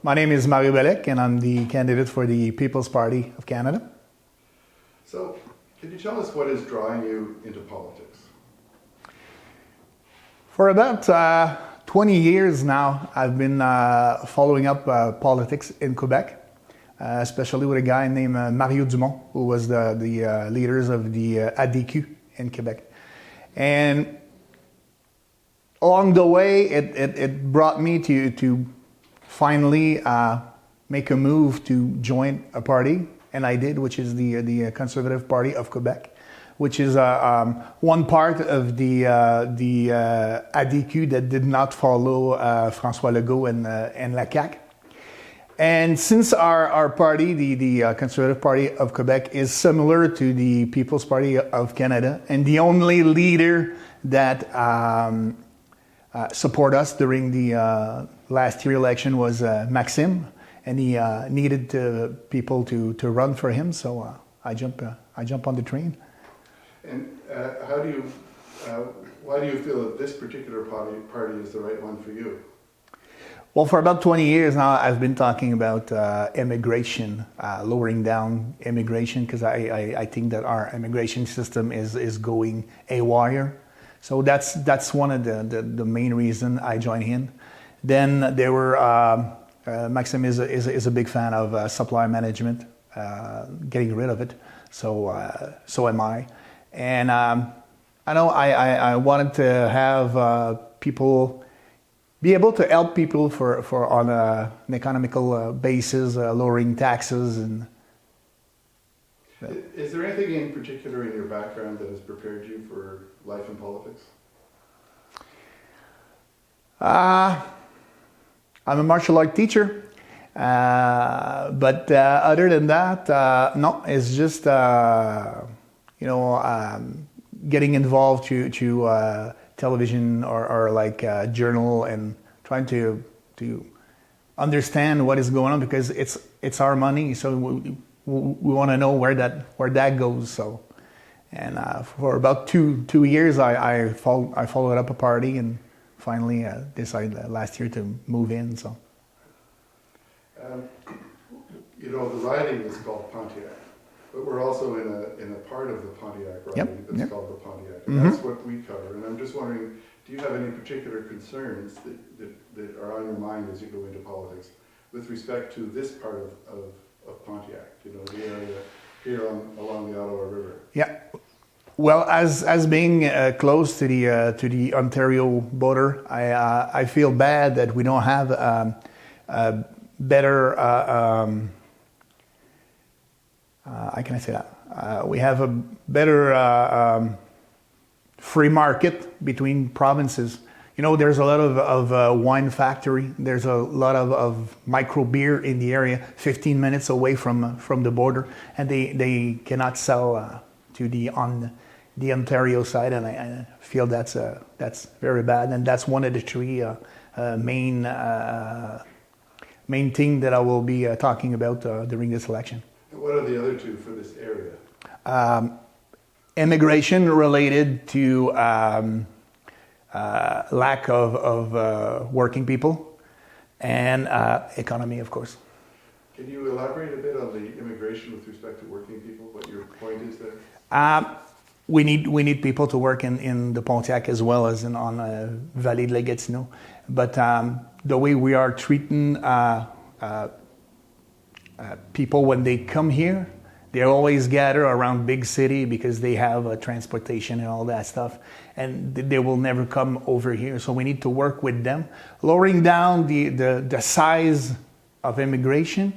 My name is Mario Belec, and I'm the candidate for the People's Party of Canada. So, can you tell us what is drawing you into politics? For about 20 years now, I've been following up politics in Quebec, especially with a guy named Mario Dumont, who was the leaders of the ADQ in Quebec. And along the way, it brought me to finally make a move to join a party, and I did, which is the Conservative Party of Quebec, which is one part of the ADQ that did not follow François Legault and la CAQ. And since our party, the Conservative Party of Quebec, is similar to the People's Party of Canada, and the only leader that support us during the last year election was Maxime, and he needed people to run for him, so I jump on the train. And why do you feel that this particular party is the right one for you? Well, for about 20 years now, I've been talking about immigration, lowering down immigration, because I think that our immigration system is going haywire. So that's one of the main reason I joined in. Then there were Maxime is a big fan of supply management, getting rid of it. So am I. And I know I wanted to have people be able to help people for on an economical basis, lowering taxes and. Is there anything in particular in your background that has prepared you for life in politics? I'm a martial art teacher, but other than that, no. It's just getting involved to television or like journal and trying to understand what is going on, because it's our money, so we want to know where that goes. So, and for about two years, I followed up a party and finally decided last year to move in. So, the riding is called Pontiac, but we're also in a part of the Pontiac riding that's called the Pontiac. And that's what we cover. And I'm just wondering, do you have any particular concerns that are on your mind as you go into politics with respect to this part of Pontiac, the area here along the Ottawa River? Yeah. Well, as being close to the Ontario border, I feel bad that we don't have a better. How can I say that? We have a better free market between provinces. There's a lot of wine factory. There's a lot of micro beer in the area, 15 minutes away from the border, and they cannot sell to the Ontario side, and I feel that's very bad, and that's one of the three main thing that I will be talking about during this election. And what are the other two for this area? Immigration related to lack of working people, and economy, of course. Can you elaborate a bit on the immigration with respect to working people, what your point is there? We need people to work in the Pontiac as well as on Vallée de la Gatineau. But the way we are treating people when they come here, they always gather around big city because they have transportation and all that stuff, and they will never come over here. So we need to work with them, lowering down the size of immigration,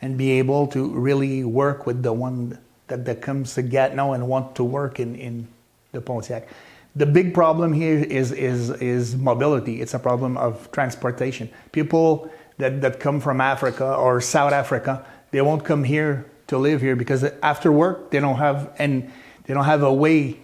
and be able to really work with the one that comes to Gatineau and want to work in the Pontiac. The big problem here is mobility. It's a problem of transportation. People that come from Africa or South Africa, they won't come here to live here because after work they don't have a way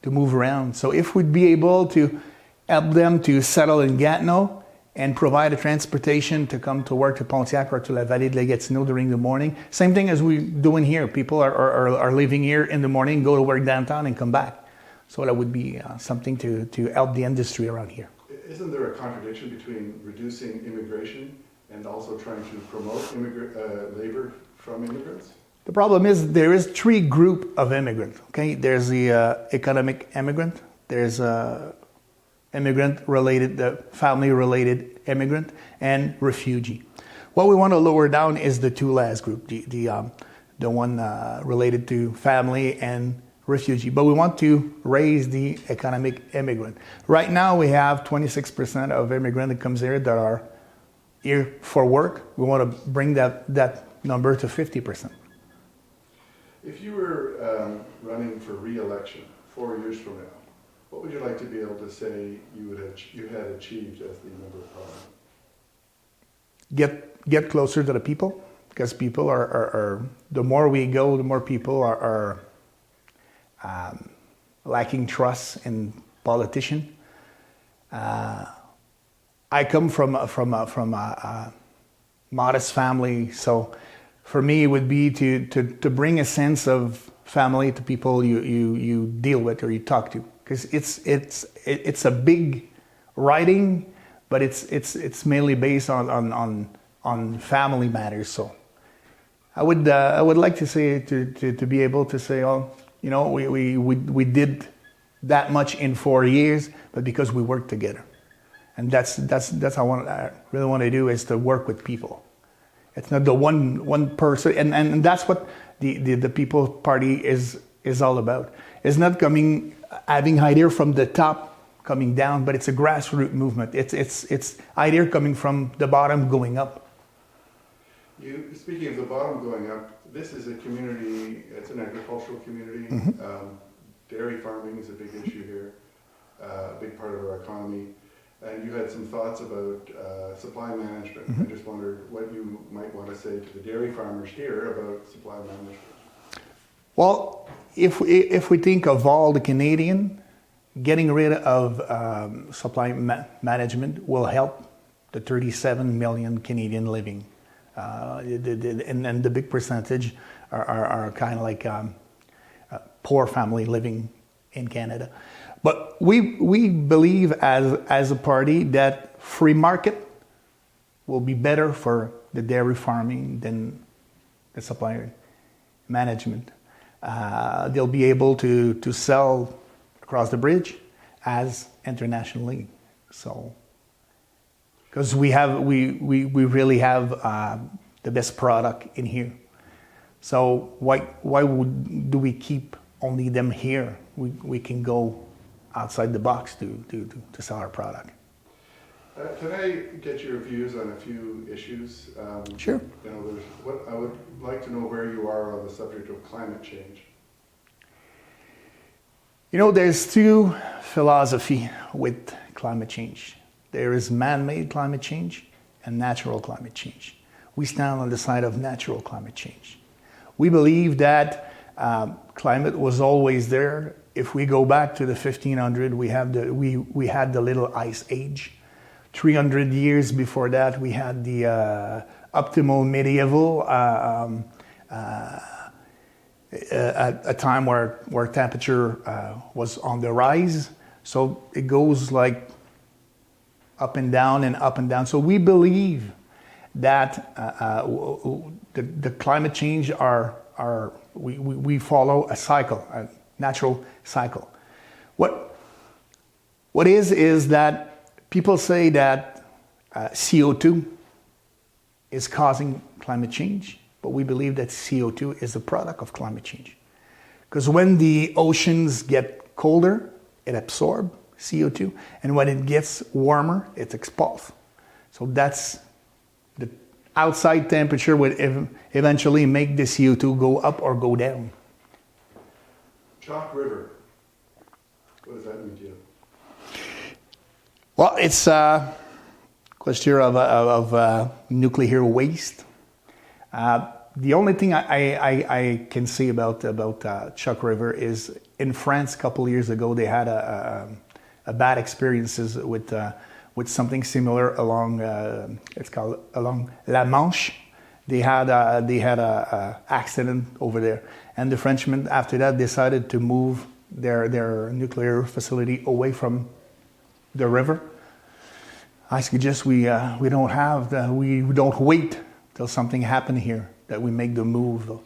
to move around. So if we'd be able to help them to settle in Gatineau and provide a transportation to come to work to Pontiac or to la Vallée de la Gatineau during the morning, same thing as we're doing here. People are living here in the morning, go to work downtown and come back. So that would be something to help the industry around here. Isn't there a contradiction between reducing immigration and also trying to promote labor from immigrants? The problem is there is three groups of immigrants. Okay, there's the economic immigrant, there's immigrant-related, the family-related immigrant, and refugee. What we want to lower down is the two last group, the one related to family and refugee. But we want to raise the economic immigrant. Right now we have 26% of immigrants that comes here that are here for work. We want to bring that number to 50%. If you were running for re-election 4 years from now, what would you like to be able to say you had achieved as the member of parliament? Get closer to the people, because people are the more we go, the more people are lacking trust in politicians. I come from a modest family, so for me it would be to bring a sense of family to people you deal with or you talk to, because it's a big writing, but it's mainly based on family matters. So I would like to say to be able to say, oh, you know, we did that much in 4 years, but because we worked together. And that's I really want to do, is to work with people. It's not the one person, and that's what the People Party is all about. It's not having idea from the top coming down, but it's a grassroots movement. It's idea coming from the bottom going up. Speaking of the bottom going up, this is a community. It's an agricultural community. Mm-hmm. Dairy farming is a big issue here, a big part of our economy. And you had some thoughts about supply management. Mm-hmm. I just wondered what you might want to say to the dairy farmers here about supply management. Well, if we think of all the Canadian, getting rid of supply management will help the 37 million Canadian living. And the big percentage are kind of like poor family living in Canada. But we believe as a party that free market will be better for the dairy farming than the supply management. They'll be able to sell across the bridge as internationally. So, because we really have the best product in here. So why do we keep only them here? We can go outside the box to sell our product. Can I get your views on a few issues? Sure. You know, I would like to know where you are on the subject of climate change. You know, there's two philosophies with climate change. There is man-made climate change and natural climate change. We stand on the side of natural climate change. We believe that climate was always there. If we go back to the 1500, we had the little ice age. 300 years before that, we had the optimal medieval, a time where temperature was on the rise. So it goes like up and down and up and down. So we believe that the climate change we follow a cycle, a natural cycle. What is that people say that CO2 is causing climate change, but we believe that CO2 is a product of climate change. Because when the oceans get colder, it absorbs CO2, and when it gets warmer, it expels. So that's the outside temperature would eventually make the CO2 go up or go down. Chalk River, what does that mean to you? Well, it's a question of nuclear waste. The only thing I can say about Chalk River is in France a couple of years ago they had a bad experiences with something similar along along La Manche. They had a accident over there, and the Frenchmen after that decided to move their nuclear facility away from the river. I suggest we don't wait till something happens here, that we make the move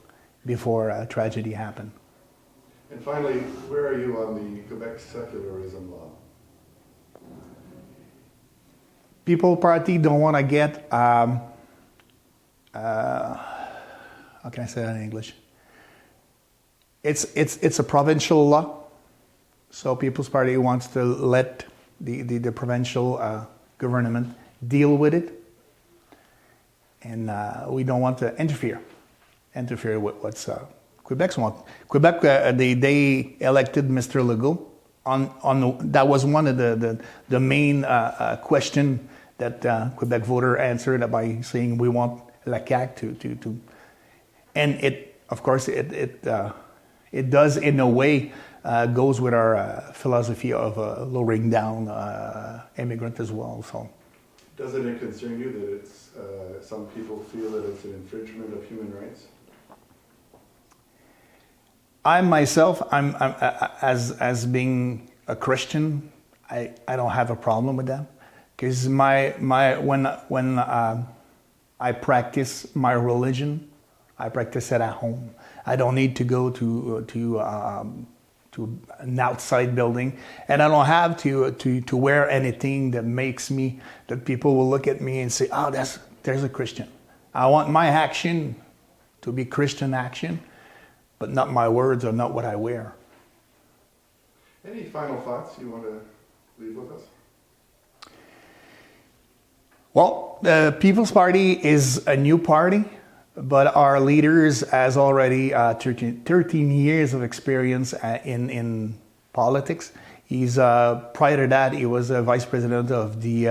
before a tragedy happens. And finally, where are you on the Quebec secularism law? People Party don't want to get, how can I say that in English? It's a provincial law, so People's Party wants to let the provincial government deal with it, and we don't want to interfere with what's Quebec's want. Quebec, they elected Mr. Legault that was one of the main question that Quebec voter answered by saying we want la CAQ to and it, of course, it does in a way goes with our philosophy of lowering down immigrant as well. So, doesn't it concern you that it's some people feel that it's an infringement of human rights? I myself, I'm as being a Christian, I don't have a problem with that, because when I practice my religion, I practice it at home. I don't need to go to an outside building, and I don't have to wear anything that people will look at me and say, "Oh, there's a Christian." I want my action to be Christian action, but not my words or not what I wear. Any final thoughts you want to leave with us? Well, the People's Party is a new party, but our leaders has already 13 years of experience in politics. He's prior to that, he was a vice president of the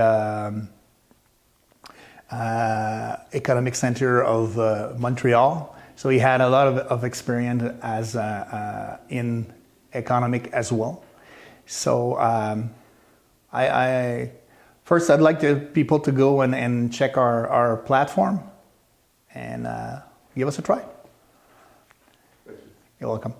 Economic Center of Montreal. So he had a lot of experience as in economic as well. So first I'd like people to go and check our platform and give us a try. Thank you. You're welcome.